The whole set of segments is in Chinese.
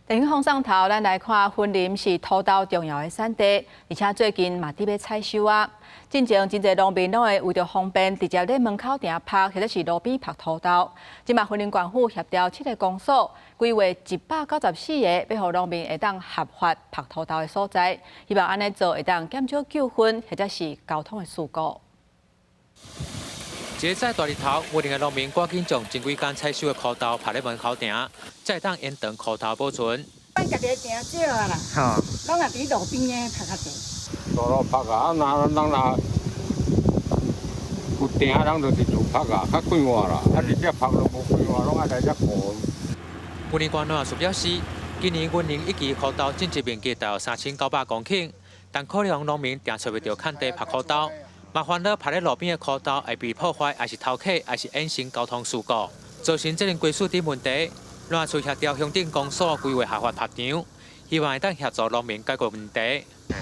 电影风上头，咱来看云林是土豆重要的产地，而且最近嘛伫要采收啊。进前真侪农民拢会为着方便，直接在门口埕拍，或者是路边拍土豆。即嘛云林县府协调7个公所，规划194个，要互农民会当合法拍土豆的所在，希望安尼做会当减少纠纷，或者是交通的事故。一个早大日头，云林的农民赶紧将前几天采收的苦豆拍在门口埕，才当延长苦豆保存。咱家己的埕少啊啦，拢也伫路边的拍较济。路拍啊，咱若有埕，咱就直接拍啊，较快活啦。啊，直接拍就无快活，拢爱来遮顾。云林县农业署表示，今年云林一期苦豆种植面积大约3900公顷，但可能农民定找袂到垦地拍苦豆。麻烦了，拍在路边的苦豆会被破坏，还是偷客，还是衍生交通事故，造成责任归属等问题。农业署协调乡镇公所规划合法拍场，希望会当协助农民解决问题。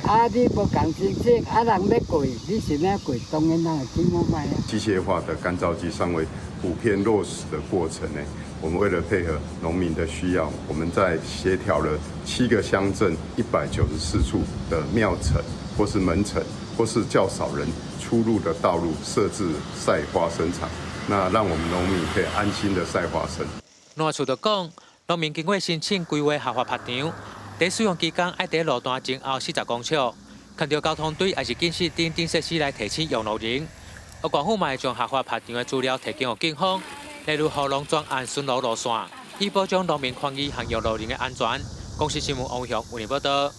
啊，你无共政策，啊人要过，你想要过，当然咱会尽量卖啊。机械化的干燥机尚未普遍落实的过程呢，我们为了配合农民的需要，我们在协调了7个乡镇194处的庙埕或是门埕，或是较少人出入的道路设置晒花生场，那让我们农民可以安心的晒花生。农业署就讲，农民经过申请规划合法拍场，在使用期间要在路段前后40公尺，看到交通队还是警示等设施来提醒用路人。而县府嘛会将合法拍场的资料提供给警方，例如河龙专案巡逻路线，以保障农民权益和用路人的安全。公视新闻王雄为你报道。